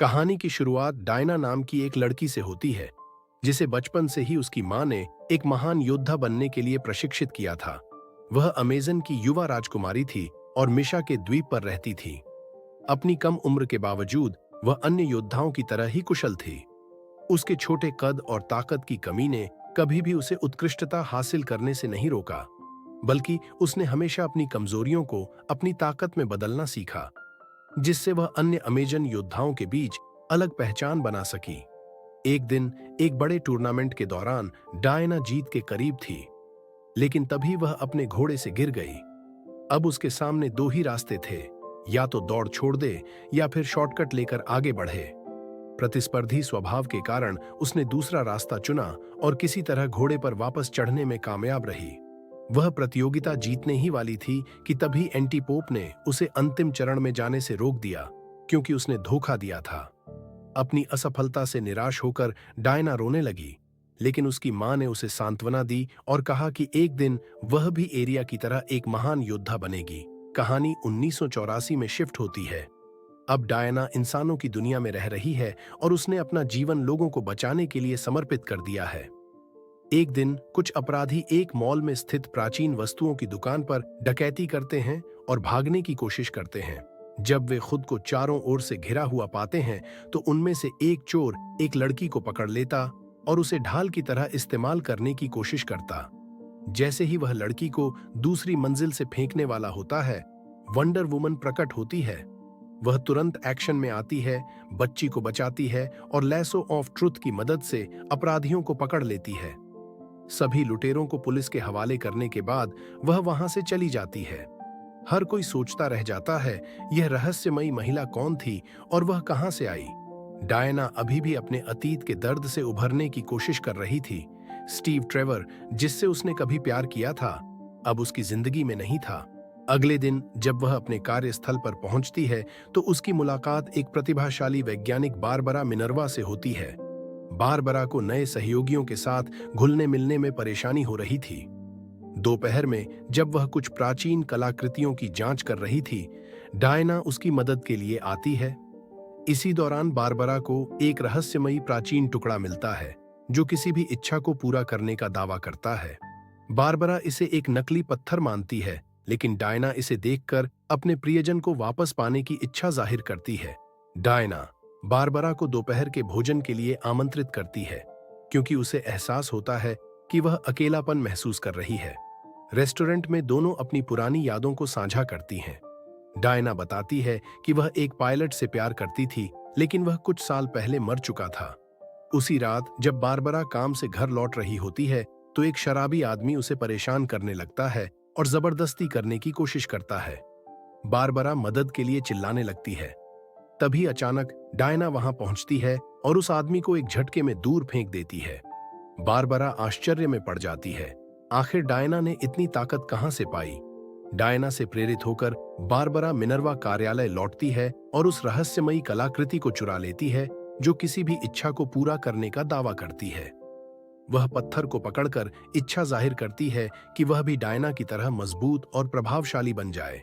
कहानी की शुरुआत डायना नाम की एक लड़की से होती है, जिसे बचपन से ही उसकी माँ ने एक महान योद्धा बनने के लिए प्रशिक्षित किया था। वह अमेज़न की युवा राजकुमारी थी और मिशा के द्वीप पर रहती थी। अपनी कम उम्र के बावजूद वह अन्य योद्धाओं की तरह ही कुशल थी। उसके छोटे कद और ताकत की कमी ने कभी भी उसे उत्कृष्टता हासिल करने से नहीं रोका, बल्कि उसने हमेशा अपनी कमजोरियों को अपनी ताकत में बदलना सीखा, जिससे वह अन्य अमेजन योद्धाओं के बीच अलग पहचान बना सकी। एक दिन एक बड़े टूर्नामेंट के दौरान डायना जीत के करीब थी, लेकिन तभी वह अपने घोड़े से गिर गई। अब उसके सामने दो ही रास्ते थे, या तो दौड़ छोड़ दे या फिर शॉर्टकट लेकर आगे बढ़े। प्रतिस्पर्धी स्वभाव के कारण उसने दूसरा रास्ता चुना और किसी तरह घोड़े पर वापस चढ़ने में कामयाब रही। वह प्रतियोगिता जीतने ही वाली थी कि तभी एंटीपोप ने उसे अंतिम चरण में जाने से रोक दिया, क्योंकि उसने धोखा दिया था। अपनी असफलता से निराश होकर डायना रोने लगी, लेकिन उसकी मां ने उसे सांत्वना दी और कहा कि एक दिन वह भी एरिया की तरह एक महान योद्धा बनेगी। कहानी 1984 में शिफ्ट होती है। अब डायना इंसानों की दुनिया में रह रही है और उसने अपना जीवन लोगों को बचाने के लिए समर्पित कर दिया है। एक दिन कुछ अपराधी एक मॉल में स्थित प्राचीन वस्तुओं की दुकान पर डकैती करते हैं और भागने की कोशिश करते हैं। जब वे खुद को चारों ओर से घिरा हुआ पाते हैं, तो उनमें से एक चोर एक लड़की को पकड़ लेता और उसे ढाल की तरह इस्तेमाल करने की कोशिश करता। जैसे ही वह लड़की को दूसरी मंजिल से फेंकने वाला होता है, वंडर वुमन प्रकट होती है। वह तुरंत एक्शन में आती है, बच्ची को बचाती है और लैसो ऑफ ट्रुथ की मदद से अपराधियों को पकड़ लेती है। सभी लुटेरों को पुलिस के हवाले करने के बाद वह वहां से चली जाती है। हर कोई सोचता रह जाता है, यह रहस्यमयी महिला कौन थी और वह कहां से आई। डायना अभी भी अपने अतीत के दर्द से उभरने की कोशिश कर रही थी। स्टीव ट्रेवर, जिससे उसने कभी प्यार किया था, अब उसकी जिंदगी में नहीं था। अगले दिन जब वह अपने कार्यस्थल पर पहुंचती है, तो उसकी मुलाकात एक प्रतिभाशाली वैज्ञानिक बारबरा मिनर्वा से होती है। बारबरा को नए सहयोगियों के साथ घुलने मिलने में परेशानी हो रही थी। दोपहर में जब वह कुछ प्राचीन कलाकृतियों की जांच कर रही थी, डायना उसकी मदद के लिए आती है। इसी दौरान बारबरा को एक रहस्यमयी प्राचीन टुकड़ा मिलता है, जो किसी भी इच्छा को पूरा करने का दावा करता है। बारबरा इसे एक नकली पत्थर मानती है, लेकिन डायना इसे देखकर अपने प्रियजन को वापस पाने की इच्छा जाहिर करती है। डायना बारबरा को दोपहर के भोजन के लिए आमंत्रित करती है, क्योंकि उसे एहसास होता है कि वह अकेलापन महसूस कर रही है। रेस्टोरेंट में दोनों अपनी पुरानी यादों को साझा करती हैं। डायना बताती है कि वह एक पायलट से प्यार करती थी, लेकिन वह कुछ साल पहले मर चुका था। उसी रात जब बारबरा काम से घर लौट रही होती है, तो एक शराबी आदमी उसे परेशान करने लगता है और जबरदस्ती करने की कोशिश करता है। बारबरा मदद के लिए चिल्लाने लगती है। तभी अचानक डायना वहां पहुंचती है और उस आदमी को एक झटके में दूर फेंक देती है। बारबरा आश्चर्य में पड़ जाती है, आखिर डायना ने इतनी ताकत कहां से पाई। डायना से प्रेरित होकर बारबरा मिनर्वा कार्यालय लौटती है और उस रहस्यमयी कलाकृति को चुरा लेती है, जो किसी भी इच्छा को पूरा करने का दावा करती है। वह पत्थर को पकड़कर इच्छा जाहिर करती है कि वह भी डायना की तरह मजबूत और प्रभावशाली बन जाए।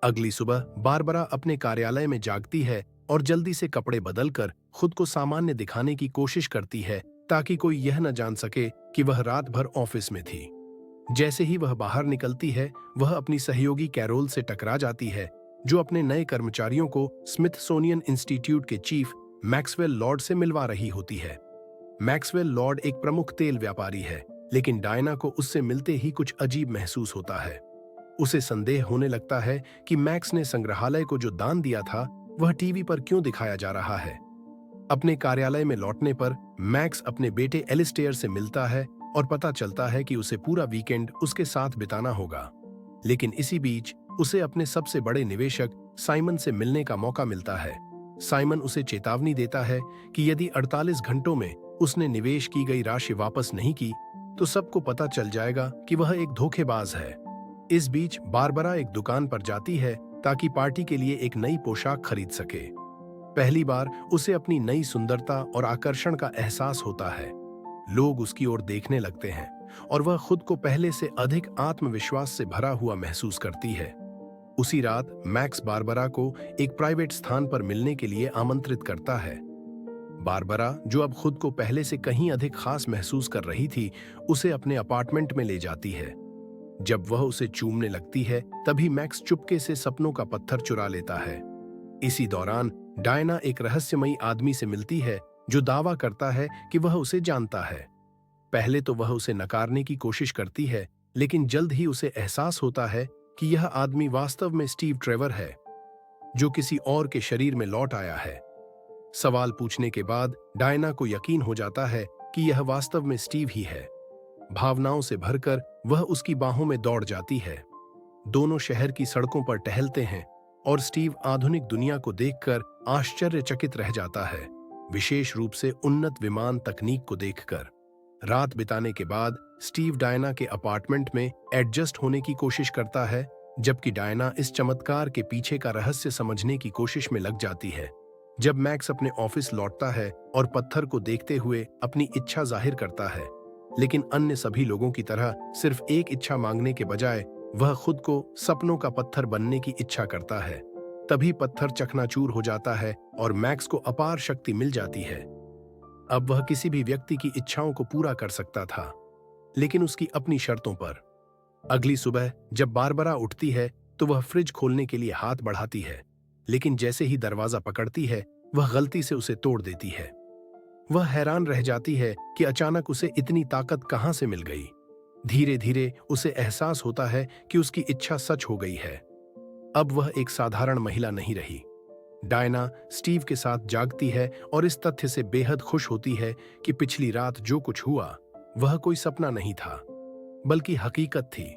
अगली सुबह बारबरा अपने कार्यालय में जागती है और जल्दी से कपड़े बदलकर खुद को सामान्य दिखाने की कोशिश करती है, ताकि कोई यह न जान सके कि वह रात भर ऑफिस में थी। जैसे ही वह बाहर निकलती है, वह अपनी सहयोगी कैरोल से टकरा जाती है, जो अपने नए कर्मचारियों को स्मिथसोनियन इंस्टीट्यूट के चीफ मैक्सवेल लॉर्ड से मिलवा रही होती है। मैक्सवेल लॉर्ड एक प्रमुख तेल व्यापारी है, लेकिन डायना को उससे मिलते ही कुछ अजीब महसूस होता है। उसे संदेह होने लगता है कि मैक्स ने संग्रहालय को जो दान दिया था, वह टीवी पर क्यों दिखाया जा रहा है। अपने कार्यालय में लौटने पर मैक्स अपने बेटे एलिस्टेयर से मिलता है और पता चलता है कि उसे पूरा वीकेंड उसके साथ बिताना होगा। लेकिन इसी बीच उसे अपने सबसे बड़े निवेशक साइमन से मिलने का मौका मिलता है। साइमन उसे चेतावनी देता है कि यदि 48 घंटों में उसने निवेश की गई राशि वापस नहीं की, तो सबको पता चल जाएगा कि वह एक धोखेबाज है। इस बीच बारबरा एक दुकान पर जाती है ताकि पार्टी के लिए एक नई पोशाक खरीद सके। पहली बार उसे अपनी नई सुंदरता और आकर्षण का एहसास होता है। लोग उसकी ओर देखने लगते हैं और वह खुद को पहले से अधिक आत्मविश्वास से भरा हुआ महसूस करती है। उसी रात मैक्स बारबरा को एक प्राइवेट स्थान पर मिलने के लिए आमंत्रित करता है। बारबरा, जो अब खुद को पहले से कहीं अधिक खास महसूस कर रही थी, उसे अपने अपार्टमेंट में ले जाती है। जब वह उसे चूमने लगती है, तभी मैक्स चुपके से सपनों का पत्थर चुरा लेता है। इसी दौरान डायना एक रहस्यमयी आदमी से मिलती है जो दावा करता है कि वह उसे जानता है। पहले तो वह उसे नकारने की कोशिश करती है, लेकिन जल्द ही उसे एहसास होता है कि यह आदमी वास्तव में स्टीव ट्रेवर है, जो किसी और के शरीर में लौट आया है। सवाल पूछने के बाद डायना को यकीन हो जाता है कि यह वास्तव में स्टीव ही है। भावनाओं से भरकर वह उसकी बाहों में दौड़ जाती है। दोनों शहर की सड़कों पर टहलते हैं और स्टीव आधुनिक दुनिया को देखकर आश्चर्यचकित रह जाता है, विशेष रूप से उन्नत विमान तकनीक को देखकर। रात बिताने के बाद स्टीव डायना के अपार्टमेंट में एडजस्ट होने की कोशिश करता है, जबकि डायना इस चमत्कार के पीछे का रहस्य समझने की कोशिश में लग जाती है। जब मैक्स अपने ऑफिस लौटता है और पत्थर को देखते हुए अपनी इच्छा जाहिर करता है, लेकिन अन्य सभी लोगों की तरह सिर्फ एक इच्छा मांगने के बजाय वह खुद को सपनों का पत्थर बनने की इच्छा करता है, तभी पत्थर चकनाचूर हो जाता है और मैक्स को अपार शक्ति मिल जाती है। अब वह किसी भी व्यक्ति की इच्छाओं को पूरा कर सकता था, लेकिन उसकी अपनी शर्तों पर। अगली सुबह जब बारबरा उठती है तो वह फ्रिज खोलने के लिए हाथ बढ़ाती है, लेकिन जैसे ही दरवाजा पकड़ती है, वह गलती से उसे तोड़ देती है। वह हैरान रह जाती है कि अचानक उसे इतनी ताकत कहां से मिल गई। धीरे धीरे उसे एहसास होता है कि उसकी इच्छा सच हो गई है। अब वह एक साधारण महिला नहीं रही। डायना स्टीव के साथ जागती है और इस तथ्य से बेहद खुश होती है कि पिछली रात जो कुछ हुआ वह कोई सपना नहीं था, बल्कि हकीकत थी।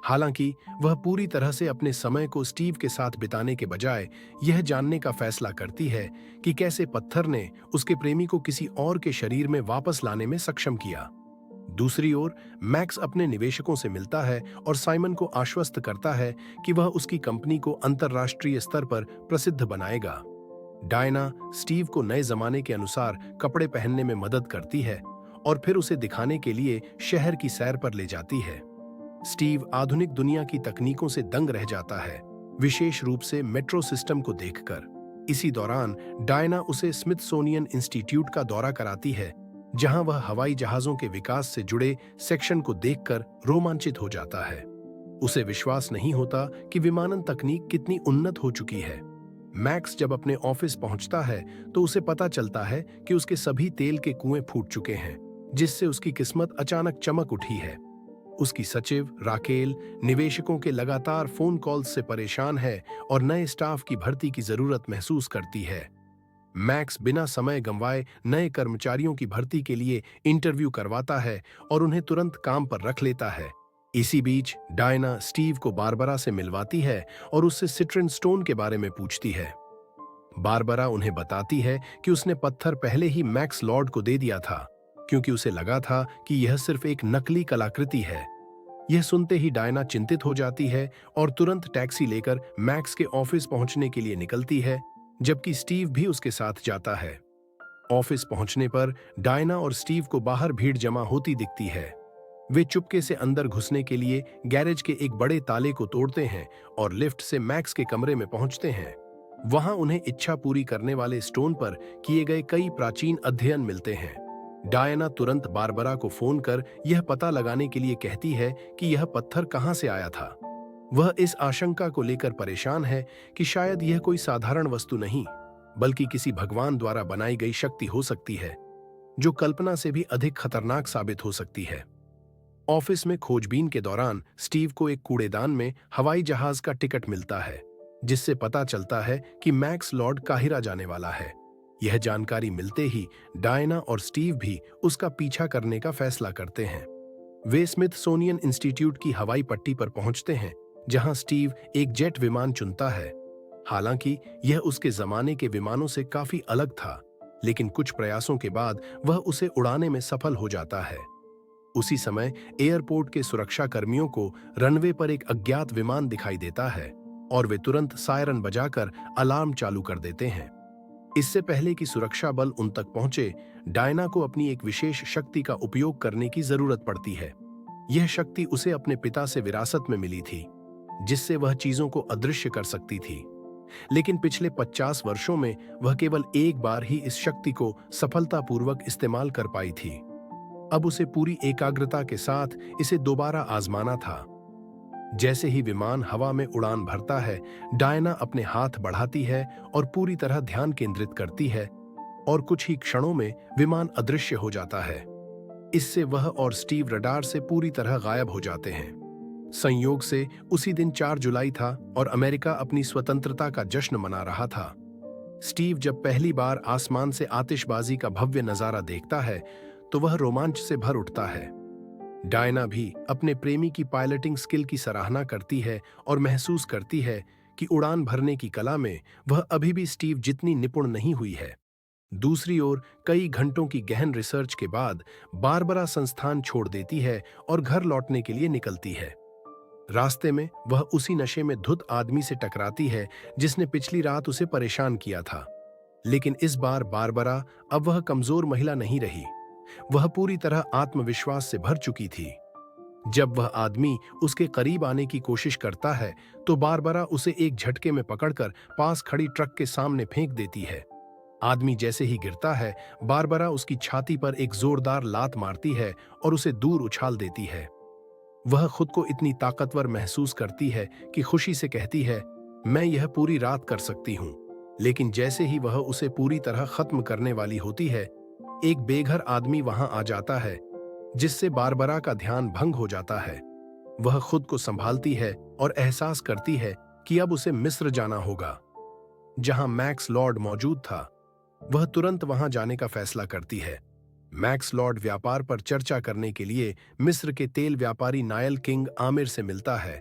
हालांकि वह पूरी तरह से अपने समय को स्टीव के साथ बिताने के बजाय यह जानने का फैसला करती है कि कैसे पत्थर ने उसके प्रेमी को किसी और के शरीर में वापस लाने में सक्षम किया। दूसरी ओर मैक्स अपने निवेशकों से मिलता है और साइमन को आश्वस्त करता है कि वह उसकी कंपनी को अंतर्राष्ट्रीय स्तर पर प्रसिद्ध बनाएगा। डायना स्टीव को नए जमाने के अनुसार कपड़े पहनने में मदद करती है और फिर उसे दिखाने के लिए शहर की सैर पर ले जाती है। स्टीव आधुनिक दुनिया की तकनीकों से दंग रह जाता है, विशेष रूप से मेट्रो सिस्टम को देखकर। इसी दौरान डायना उसे स्मिथसोनियन इंस्टीट्यूट का दौरा कराती है, जहां वह हवाई जहाजों के विकास से जुड़े सेक्शन को देखकर रोमांचित हो जाता है। उसे विश्वास नहीं होता कि विमानन तकनीक कितनी उन्नत हो चुकी है। मैक्स जब अपने ऑफिस पहुंचता है तो उसे पता चलता है कि उसके सभी तेल के कुएं फूट चुके हैं, जिससे उसकी किस्मत अचानक चमक उठी है। उसकी सचिव राकेल निवेशकों के लगातार फोन कॉल्स से परेशान है और नए स्टाफ की भर्ती की जरूरत महसूस करती है। मैक्स बिना समय गंवाए नए कर्मचारियों की भर्ती के लिए इंटरव्यू करवाता है और उन्हें तुरंत काम पर रख लेता है। इसी बीच डायना स्टीव को बारबरा से मिलवाती है और उससे सिट्रन स्टोन के बारे में पूछती है। बारबरा उन्हें बताती है कि उसने पत्थर पहले ही मैक्स लॉर्ड को दे दिया था, क्योंकि उसे लगा था कि यह सिर्फ एक नकली कलाकृति है। यह सुनते ही डायना चिंतित हो जाती है और तुरंत टैक्सी लेकर मैक्स के ऑफिस पहुंचने के लिए निकलती है, जबकि स्टीव भी उसके साथ जाता है। ऑफिस पहुंचने पर डायना और स्टीव को बाहर भीड़ जमा होती दिखती है। वे चुपके से अंदर घुसने के लिए गैरेज के एक बड़े ताले को तोड़ते हैं और लिफ्ट से मैक्स के कमरे में पहुंचते हैं। वहां उन्हें इच्छा पूरी करने वाले स्टोन पर किए गए कई प्राचीन अध्ययन मिलते हैं। डायना तुरंत बारबरा को फोन कर यह पता लगाने के लिए कहती है कि यह पत्थर कहां से आया था। वह इस आशंका को लेकर परेशान है कि शायद यह कोई साधारण वस्तु नहीं, बल्कि किसी भगवान द्वारा बनाई गई शक्ति हो सकती है, जो कल्पना से भी अधिक खतरनाक साबित हो सकती है। ऑफिस में खोजबीन के दौरान स्टीव को एक कूड़ेदान में हवाई जहाज का टिकट मिलता है, जिससे पता चलता है कि मैक्स लॉर्ड काहिरा जाने वाला है। यह जानकारी मिलते ही डायना और स्टीव भी उसका पीछा करने का फैसला करते हैं। वे स्मिथसोनियन इंस्टीट्यूट की हवाई पट्टी पर पहुंचते हैं, जहां स्टीव एक जेट विमान चुनता है। हालांकि यह उसके जमाने के विमानों से काफी अलग था, लेकिन कुछ प्रयासों के बाद वह उसे उड़ाने में सफल हो जाता है। उसी समय एयरपोर्ट के सुरक्षा कर्मियों को रनवे पर एक अज्ञात विमान दिखाई देता है और वे तुरंत सायरन बजाकर अलार्म चालू कर देते हैं। इससे पहले कि सुरक्षा बल उन तक पहुंचे, डायना को अपनी एक विशेष शक्ति का उपयोग करने की जरूरत पड़ती है। यह शक्ति उसे अपने पिता से विरासत में मिली थी। जिससे वह चीजों को अदृश्य कर सकती थी। लेकिन पिछले 50 वर्षों में वह केवल एक बार ही इस शक्ति को सफलतापूर्वक इस्तेमाल कर पाई थी। अब उसे पूरी एकाग्रता के साथ इसे दोबारा आजमाना था। जैसे ही विमान हवा में उड़ान भरता है, डायना अपने हाथ बढ़ाती है और पूरी तरह ध्यान केंद्रित करती है, और कुछ ही क्षणों में विमान अदृश्य हो जाता है। इससे वह और स्टीव रडार से पूरी तरह गायब हो जाते हैं। संयोग से उसी दिन 4 जुलाई था और अमेरिका अपनी स्वतंत्रता का जश्न मना रहा था। स्टीव जब पहली बार आसमान से आतिशबाजी का भव्य नजारा देखता है तो वह रोमांच से भर उठता है। डायना भी अपने प्रेमी की पायलटिंग स्किल की सराहना करती है और महसूस करती है कि उड़ान भरने की कला में वह अभी भी स्टीव जितनी निपुण नहीं हुई है। दूसरी ओर कई घंटों की गहन रिसर्च के बाद बारबरा संस्थान छोड़ देती है और घर लौटने के लिए निकलती है। रास्ते में वह उसी नशे में धुत आदमी से टकराती है जिसने पिछली रात उसे परेशान किया था। लेकिन इस बार बारबरा अब वह कमजोर महिला नहीं रही, वह पूरी तरह आत्मविश्वास से भर चुकी थी। जब वह आदमी उसके करीब आने की कोशिश करता है तो बारबरा उसे एक झटके में पकड़कर पास खड़ी ट्रक के सामने फेंक देती है। आदमी जैसे ही गिरता है, बारबरा उसकी छाती पर एक जोरदार लात मारती है और उसे दूर उछाल देती है। वह खुद को इतनी ताकतवर महसूस करती है कि खुशी से कहती है, मैं यह पूरी रात कर सकती हूँ। लेकिन जैसे ही वह उसे पूरी तरह खत्म करने वाली होती है, एक बेघर आदमी वहां आ जाता है, जिससे बारबरा का ध्यान भंग हो जाता है। वह खुद को संभालती है और एहसास करती है कि अब उसे मिस्र जाना होगा, जहां मैक्स लॉर्ड मौजूद था। वह तुरंत वहां जाने का फैसला करती है। मैक्स लॉर्ड व्यापार पर चर्चा करने के लिए मिस्र के तेल व्यापारी नायल किंग आमिर से मिलता है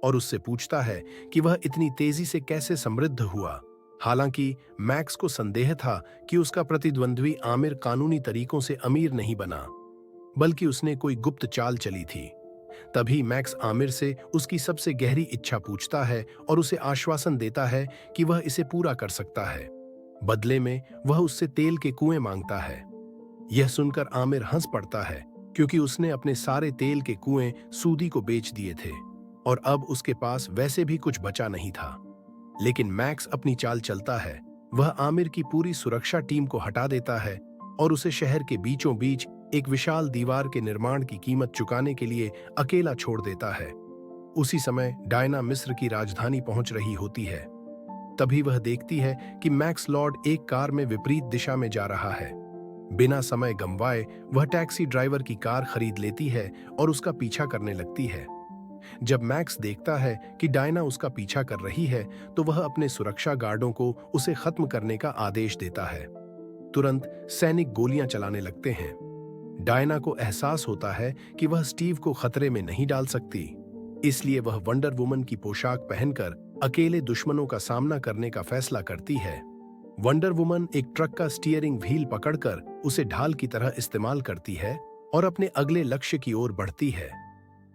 और उससे पूछता है कि वह इतनी तेजी से कैसे समृद्ध हुआ। हालांकि मैक्स को संदेह था कि उसका प्रतिद्वंद्वी आमिर कानूनी तरीकों से अमीर नहीं बना, बल्कि उसने कोई गुप्त चाल चली थी। तभी मैक्स आमिर से उसकी सबसे गहरी इच्छा पूछता है और उसे आश्वासन देता है कि वह इसे पूरा कर सकता है। बदले में वह उससे तेल के कुएं मांगता है। यह सुनकर आमिर हंस पड़ता है, क्योंकि उसने अपने सारे तेल के कुएं सूदी को बेच दिए थे और अब उसके पास वैसे भी कुछ बचा नहीं था। लेकिन मैक्स अपनी चाल चलता है। वह आमिर की पूरी सुरक्षा टीम को हटा देता है और उसे शहर के बीचों बीच एक विशाल दीवार के निर्माण की कीमत चुकाने के लिए अकेला छोड़ देता है। उसी समय डायना मिस्र की राजधानी पहुंच रही होती है। तभी वह देखती है कि मैक्स लॉर्ड एक कार में विपरीत दिशा में जा रहा है। बिना समय गंवाए वह टैक्सी ड्राइवर की कार खरीद लेती है और उसका पीछा करने लगती है। जब मैक्स देखता है कि डायना उसका पीछा कर रही है तो वह अपने सुरक्षा गार्डों को उसे खत्म करने का आदेश देता है। तुरंत सैनिक गोलियां चलाने लगते हैं। डायना को एहसास होता है कि वह स्टीव को खतरे में नहीं डाल सकती, इसलिए वह वंडर वुमन की पोशाक पहनकर अकेले दुश्मनों का सामना करने का फैसला करती है। वंडर वुमन एक ट्रक का स्टीयरिंग व्हील पकड़कर उसे ढाल की तरह इस्तेमाल करती है और अपने अगले लक्ष्य की ओर बढ़ती है।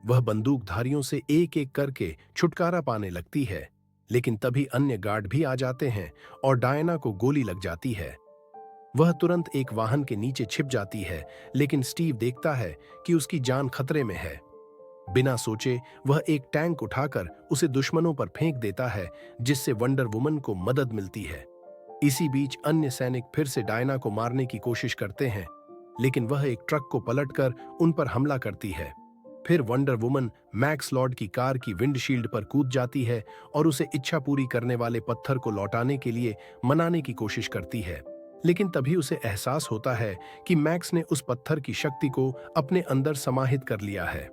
वह बंदूकधारियों से एक एक करके छुटकारा पाने लगती है, लेकिन तभी अन्य गार्ड भी आ जाते हैं और डायना को गोली लग जाती है। वह तुरंत एक वाहन के नीचे छिप जाती है, लेकिन स्टीव देखता है कि उसकी जान खतरे में है। बिना सोचे वह एक टैंक उठाकर उसे दुश्मनों पर फेंक देता है, जिससे वंडर वुमन को मदद मिलती है। इसी बीच अन्य सैनिक फिर से डायना को मारने की कोशिश करते हैं, लेकिन वह एक ट्रक को पलटकर उन पर हमला करती है। फिर वंडर वुमन मैक्स लॉर्ड की कार की विंडशील्ड पर कूद जाती है और उसे इच्छा पूरी करने वाले पत्थर को लौटाने के लिए मनाने की कोशिश करती है। लेकिन तभी उसे एहसास होता है कि मैक्स ने उस पत्थर की शक्ति को अपने अंदर समाहित कर लिया है।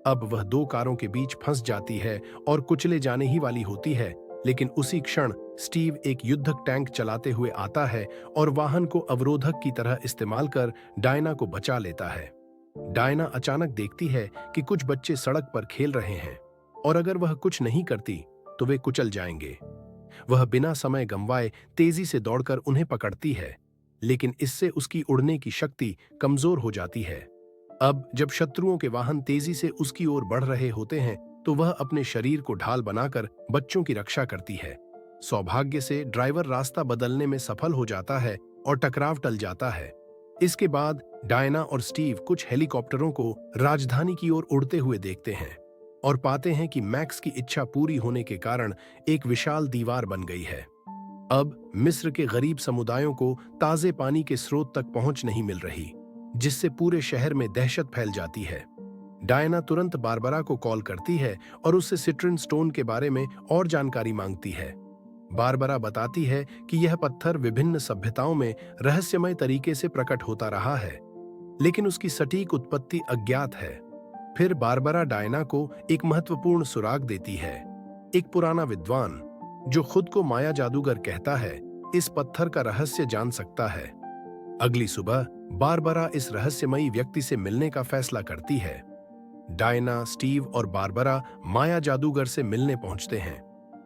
अब वह दो कारों के बीच फंस जाती है और कुचले जाने ही वाली होती है, लेकिन उसी क्षण स्टीव एक युद्धक टैंक चलाते हुए आता है और वाहन को अवरोधक की तरह इस्तेमाल कर डायना को बचा लेता है। डायना अचानक देखती है कि कुछ बच्चे सड़क पर खेल रहे हैं और अगर वह कुछ नहीं करती तो वे कुचल जाएंगे। वह बिना समय गंवाए तेजी से दौड़कर उन्हें पकड़ती है, लेकिन इससे उसकी उड़ने की शक्ति कमजोर हो जाती है। अब जब शत्रुओं के वाहन तेजी से उसकी ओर बढ़ रहे होते हैं तो वह अपने शरीर को ढाल बनाकर बच्चों की रक्षा करती है। सौभाग्य से ड्राइवर रास्ता बदलने में सफल हो जाता है और टकराव टल जाता है। इसके बाद डायना और स्टीव कुछ हेलीकॉप्टरों को राजधानी की ओर उड़ते हुए देखते हैं। और पाते हैं कि मैक्स की इच्छा पूरी होने के कारण एक विशाल दीवार बन गई है। अब मिस्र के गरीब समुदायों को ताजे पानी के स्रोत तक पहुंच नहीं मिल रही, जिससे पूरे शहर में दहशत फैल जाती है। डायना तुरंत बारबरा को कॉल करती है और उससे सिट्रन स्टोन के बारे में और जानकारी मांगती है। बारबरा बताती है कि यह पत्थर विभिन्न सभ्यताओं में रहस्यमय तरीके से प्रकट होता रहा है, लेकिन उसकी सटीक उत्पत्ति अज्ञात है। फिर बारबरा डायना को एक महत्वपूर्ण सुराग देती है। एक पुराना विद्वान, जो खुद को माया जादूगर कहता है, इस पत्थर का रहस्य जान सकता है। अगली सुबह बारबरा इस रहस्यमयी व्यक्ति से मिलने का फैसला करती है। डायना, स्टीव और बारबरा माया जादूगर से मिलने पहुंचते हैं,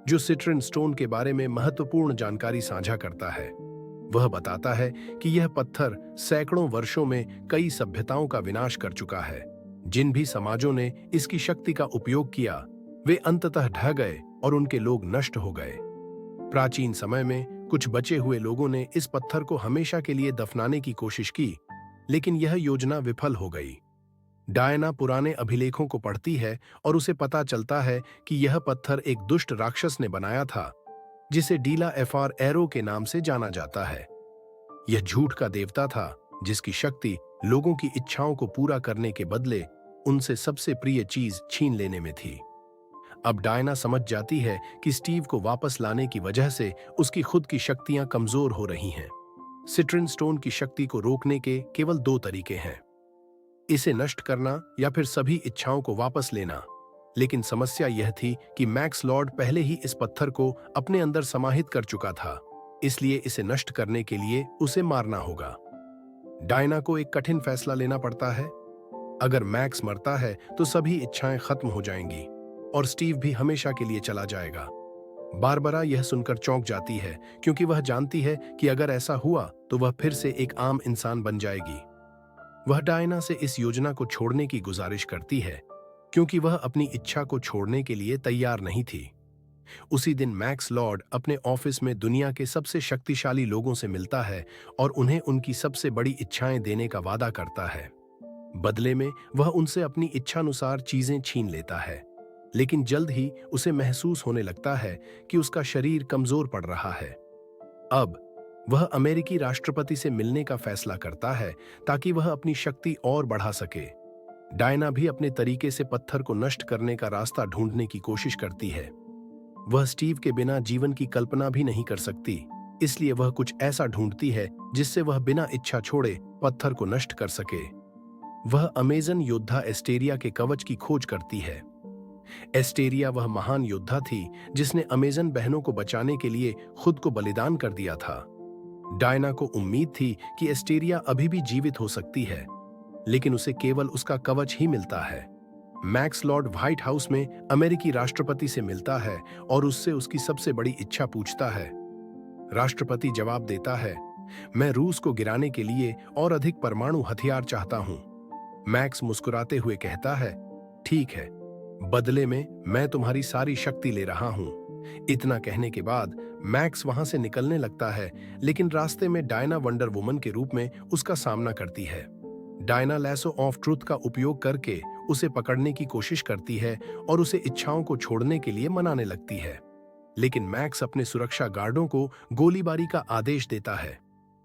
जो सिट्रन स्टोन के बारे में महत्वपूर्ण जानकारी साझा करता है। वह बताता है कि यह पत्थर सैकड़ों वर्षों में कई सभ्यताओं का विनाश कर चुका है। जिन भी समाजों ने इसकी शक्ति का उपयोग किया, वे अंततः ढह गए और उनके लोग नष्ट हो गए। प्राचीन समय में कुछ बचे हुए लोगों ने इस पत्थर को हमेशा के लिए दफनाने की कोशिश की, लेकिन यह योजना विफल हो गई। डायना पुराने अभिलेखों को पढ़ती है और उसे पता चलता है कि यह पत्थर एक दुष्ट राक्षस ने बनाया था, जिसे डीला एफआर एरो के नाम से जाना जाता है। यह झूठ का देवता था, जिसकी शक्ति लोगों की इच्छाओं को पूरा करने के बदले उनसे सबसे प्रिय चीज छीन लेने में थी। अब डायना समझ जाती है कि स्टीव को वापस लाने की वजह से उसकी खुद की शक्तियां कमजोर हो रही हैं। सिट्रन स्टोन की शक्ति को रोकने के केवल दो तरीके हैं, इसे नष्ट करना या फिर सभी इच्छाओं को वापस लेना। लेकिन समस्या यह थी कि मैक्स लॉर्ड पहले ही इस पत्थर को अपने अंदर समाहित कर चुका था, इसलिए इसे नष्ट करने के लिए उसे मारना होगा। डायना को एक कठिन फैसला लेना पड़ता है। अगर मैक्स मरता है तो सभी इच्छाएं खत्म हो जाएंगी और स्टीव भी हमेशा के लिए चला जाएगा। बारबरा यह सुनकर चौंक जाती है, क्योंकि वह जानती है कि अगर ऐसा हुआ तो वह फिर से एक आम इंसान बन जाएगी। वह डायना से इस योजना को छोड़ने की गुजारिश करती है, क्योंकि वह अपनी इच्छा को छोड़ने के लिए तैयार नहीं थी। उसी दिन मैक्स लॉर्ड अपने ऑफिस में दुनिया के सबसे शक्तिशाली लोगों से मिलता है और उन्हें उनकी सबसे बड़ी इच्छाएं देने का वादा करता है। बदले में वह उनसे अपनी इच्छानुसार चीजें छीन लेता है, लेकिन जल्द ही उसे महसूस होने लगता है कि उसका शरीर कमजोर पड़ रहा है। अब वह अमेरिकी राष्ट्रपति से मिलने का फैसला करता है ताकि वह अपनी शक्ति और बढ़ा सके। डायना भी अपने तरीके से पत्थर को नष्ट करने का रास्ता ढूंढने की कोशिश करती है। वह स्टीव के बिना जीवन की कल्पना भी नहीं कर सकती, इसलिए वह कुछ ऐसा ढूंढती है जिससे वह बिना इच्छा छोड़े पत्थर को नष्ट कर सके। वह अमेजन योद्धा एस्टेरिया के कवच की खोज करती है। एस्टेरिया वह महान योद्धा थी जिसने अमेजन बहनों को बचाने के लिए खुद को बलिदान कर दिया था। डायना को उम्मीद थी कि एस्टेरिया अभी भी जीवित हो सकती है, लेकिन उसे केवल उसका कवच ही मिलता है। मैक्स लॉर्ड व्हाइट हाउस में अमेरिकी राष्ट्रपति से मिलता है और उससे उसकी सबसे बड़ी इच्छा पूछता है। राष्ट्रपति जवाब देता है, मैं रूस को गिराने के लिए और अधिक परमाणु हथियार चाहता हूं। मैक्स मुस्कुराते हुए कहता है, ठीक है, बदले में मैं तुम्हारी सारी शक्ति ले रहा हूं। इतना कहने के बाद मैक्स वहां से निकलने लगता है, लेकिन रास्ते में डायना वंडर वुमन के रूप में उसका सामना करती है। डायना लैसो ऑफ ट्रुथ का उपयोग करके उसे पकड़ने की कोशिश करती है और उसे इच्छाओं को छोड़ने के लिए मनाने लगती है, लेकिन मैक्स अपने सुरक्षा गार्डों को गोलीबारी का आदेश देता है।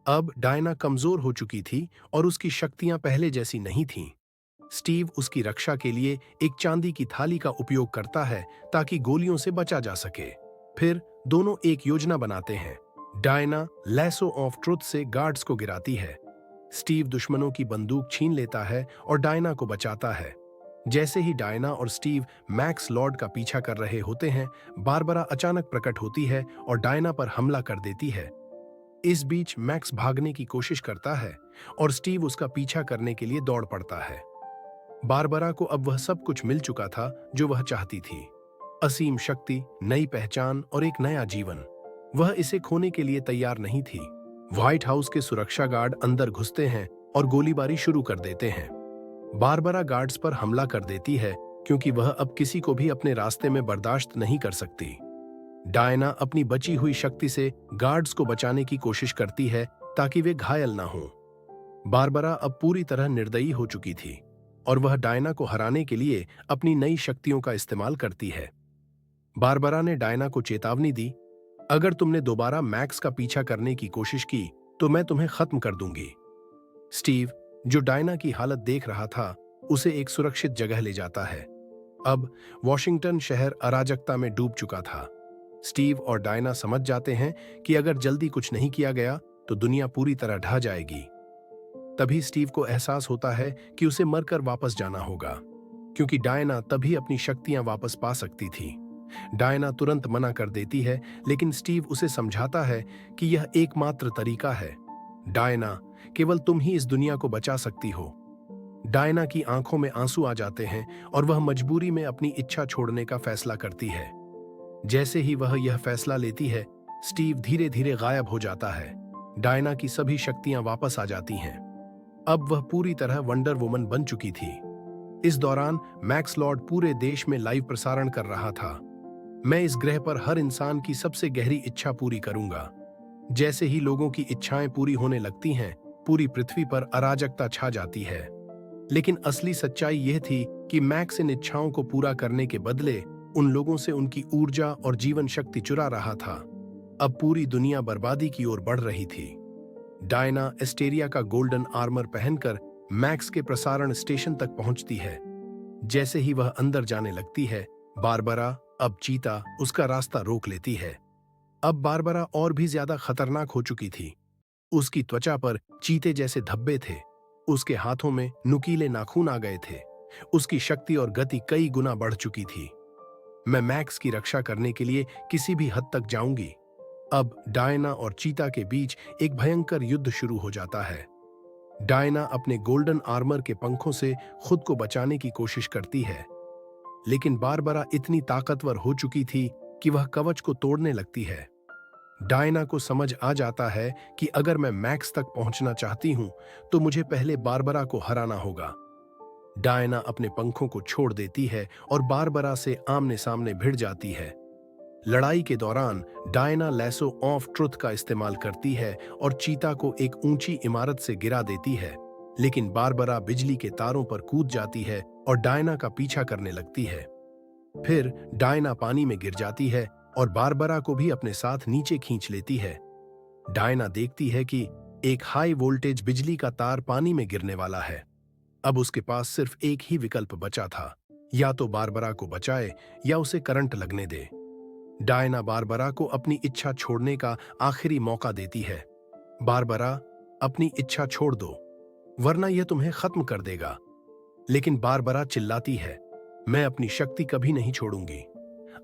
अब डायना कमजोर हो चुकी थी और उसकी शक्तियां पहले जैसी नहीं थीं। स्टीव उसकी रक्षा के लिए एक चांदी की थाली का उपयोग करता है ताकि गोलियों से बचा जा सके। फिर दोनों एक योजना बनाते हैं। डायना लैसो ऑफ ट्रुथ से गार्ड्स को गिराती है। स्टीव दुश्मनों की बंदूक छीन लेता है और डायना को बचाता है। जैसे ही डायना और स्टीव मैक्स लॉर्ड का पीछा कर रहे होते हैं, बारबरा अचानक प्रकट होती है और डायना पर हमला कर देती है। इस बीच मैक्स भागने की कोशिश करता है और स्टीव उसका पीछा करने के लिए दौड़ पड़ता है। बारबरा को अब वह सब कुछ मिल चुका था जो वह चाहती थी, असीम शक्ति, नई पहचान और एक नया जीवन। वह इसे खोने के लिए तैयार नहीं थी। व्हाइट हाउस के सुरक्षा गार्ड अंदर घुसते हैं और गोलीबारी शुरू कर देते हैं। बारबरा गार्ड्स पर हमला कर देती है क्योंकि वह अब किसी को भी अपने रास्ते में बर्दाश्त नहीं कर सकती। डायना अपनी बची हुई शक्ति से गार्ड्स को बचाने की कोशिश करती है ताकि वे घायल ना हों। बारबरा अब पूरी तरह निर्दयी हो चुकी थी। और वह डायना को हराने के लिए अपनी नई शक्तियों का इस्तेमाल करती है। बारबरा ने डायना को चेतावनी दी, अगर तुमने दोबारा मैक्स का पीछा करने की कोशिश की तो मैं तुम्हें खत्म कर दूंगी। स्टीव, जो डायना की हालत देख रहा था, उसे एक सुरक्षित जगह ले जाता है। अब वॉशिंगटन शहर अराजकता में डूब चुका था। स्टीव और डायना समझ जाते हैं कि अगर जल्दी कुछ नहीं किया गया तो दुनिया पूरी तरह ढह जाएगी। तभी स्टीव को एहसास होता है कि उसे मरकर वापस जाना होगा, क्योंकि डायना तभी अपनी शक्तियां वापस पा सकती थी। डायना तुरंत मना कर देती है, लेकिन स्टीव उसे समझाता है कि यह एकमात्र तरीका है। डायना, केवल तुम ही इस दुनिया को बचा सकती हो। डायना की आंखों में आंसू आ जाते हैं और वह मजबूरी में अपनी इच्छा छोड़ने का फैसला करती है। जैसे ही वह यह फैसला लेती है, स्टीव धीरे धीरे गायब हो जाता है। डायना की सभी शक्तियां वापस आ जाती हैं। अब वह पूरी तरह वंडर वुमन बन चुकी थी। इस दौरान मैक्स लॉर्ड पूरे देश में लाइव प्रसारण कर रहा था, मैं इस ग्रह पर हर इंसान की सबसे गहरी इच्छा पूरी करूंगा। जैसे ही लोगों की इच्छाएं पूरी होने लगती हैं, पूरी पृथ्वी पर अराजकता छा जाती है। लेकिन असली सच्चाई यह थी कि मैक्स इन इच्छाओं को पूरा करने के बदले उन लोगों से उनकी ऊर्जा और जीवन शक्ति चुरा रहा था। अब पूरी दुनिया बर्बादी की ओर बढ़ रही थी। डायना एस्टेरिया का गोल्डन आर्मर पहनकर मैक्स के प्रसारण स्टेशन तक पहुंचती है। जैसे ही वह अंदर जाने लगती है, बारबरा, अब चीता, उसका रास्ता रोक लेती है। अब बारबरा और भी ज्यादा खतरनाक हो चुकी थी। उसकी त्वचा पर चीते जैसे धब्बे थे, उसके हाथों में नुकीले नाखून आ गए थे। उसकी शक्ति और गति कई गुना बढ़ चुकी थी। मैं मैक्स की रक्षा करने के लिए किसी भी हद तक जाऊंगी। अब डायना और चीता के बीच एक भयंकर युद्ध शुरू हो जाता है। डायना अपने गोल्डन आर्मर के पंखों से खुद को बचाने की कोशिश करती है, लेकिन बारबरा इतनी ताकतवर हो चुकी थी कि वह कवच को तोड़ने लगती है। डायना को समझ आ जाता है कि अगर मैं मैक्स तक पहुंचना चाहती हूं तो मुझे पहले बारबरा को हराना होगा। डायना अपने पंखों को छोड़ देती है और बारबरा से आमने सामने भिड़ जाती है। लड़ाई के दौरान डायना लैसो ऑफ ट्रुथ का इस्तेमाल करती है और चीता को एक ऊंची इमारत से गिरा देती है, लेकिन बारबरा बिजली के तारों पर कूद जाती है और डायना का पीछा करने लगती है। फिर डायना पानी में गिर जाती है और बारबरा को भी अपने साथ नीचे खींच लेती है। डायना देखती है कि एक हाई वोल्टेज बिजली का तार पानी में गिरने वाला है। अब उसके पास सिर्फ एक ही विकल्प बचा था, या तो बारबरा को बचाए या उसे करंट लगने दे। डायना बारबरा को अपनी इच्छा छोड़ने का आखिरी मौका देती है। बारबरा, अपनी इच्छा छोड़ दो, वरना यह तुम्हें खत्म कर देगा। लेकिन बारबरा चिल्लाती है, मैं अपनी शक्ति कभी नहीं छोड़ूंगी।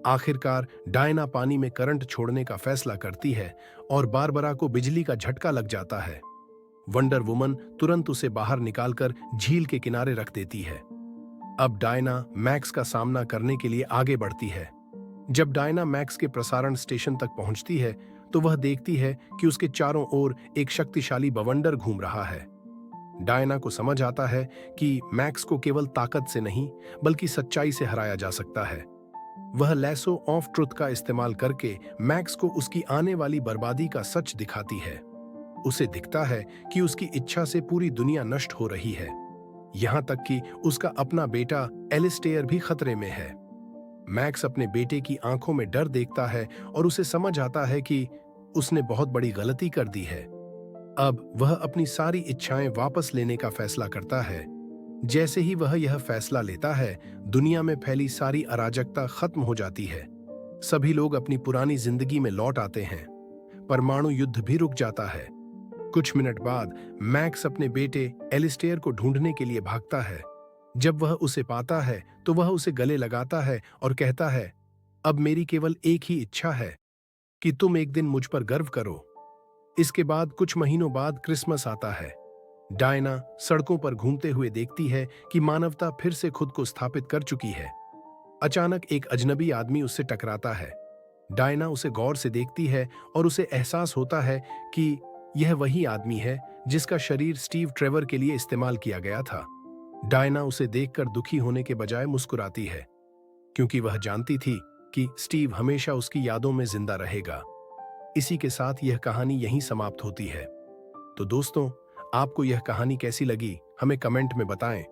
आखिरकार डायना पानी में करंट छोड़ने का फैसला करती है और बारबरा को बिजली का झटका लग जाता है। वंडर वुमन तुरंत उसे बाहर निकालकर झील के किनारे रख देती है। अब डायना मैक्स का सामना करने के लिए आगे बढ़ती है। जब डायना मैक्स के प्रसारण स्टेशन तक पहुंचती है तो वह देखती है कि उसके चारों ओर एक शक्तिशाली बवंडर घूम रहा है। डायना को समझ आता है कि मैक्स को केवल ताकत से नहीं बल्कि सच्चाई से हराया जा सकता है। वह लैसो ऑफ ट्रुथ का इस्तेमाल करके मैक्स को उसकी आने वाली बर्बादी का सच दिखाती है। उसे दिखता है कि उसकी इच्छा से पूरी दुनिया नष्ट हो रही है, यहां तक कि उसका अपना बेटा एलिस्टेयर भी खतरे में है। मैक्स अपने बेटे की आंखों में डर देखता है और उसे समझ आता है कि उसने बहुत बड़ी गलती कर दी है। अब वह अपनी सारी इच्छाएं वापस लेने का फैसला करता है। जैसे ही वह यह फैसला लेता है, दुनिया में फैली सारी अराजकता खत्म हो जाती है। सभी लोग अपनी पुरानी जिंदगी में लौट आते हैं। परमाणु युद्ध भी रुक जाता है। कुछ मिनट बाद मैक्स अपने बेटे एलिस्टेयर को ढूंढने के लिए भागता है। जब वह उसे पाता है तो वह उसे गले लगाता है और कहता है, अब मेरी केवल एक ही इच्छा है कि तुम एक दिन मुझ पर गर्व करो। इसके बाद कुछ महीनों बाद क्रिसमस आता है। डायना सड़कों पर घूमते हुए देखती है कि मानवता फिर से खुद को स्थापित कर चुकी है। अचानक एक अजनबी आदमी उससे टकराता है। डायना उसे गौर से देखती है और उसे एहसास होता है कि यह वही आदमी है जिसका शरीर स्टीव ट्रेवर के लिए इस्तेमाल किया गया था। डायना उसे देखकर दुखी होने के बजाय मुस्कुराती है, क्योंकि वह जानती थी कि स्टीव हमेशा उसकी यादों में जिंदा रहेगा। इसी के साथ यह कहानी यहीं समाप्त होती है। तो दोस्तों, आपको यह कहानी कैसी लगी हमें कमेंट में बताएं।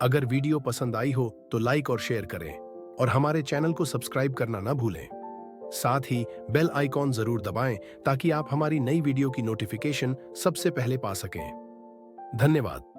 अगर वीडियो पसंद आई हो तो लाइक और शेयर करें और हमारे चैनल को सब्सक्राइब करना ना भूलें। साथ ही बेल आइकॉन जरूर दबाएं ताकि आप हमारी नई वीडियो की नोटिफिकेशन सबसे पहले पा सकें। धन्यवाद।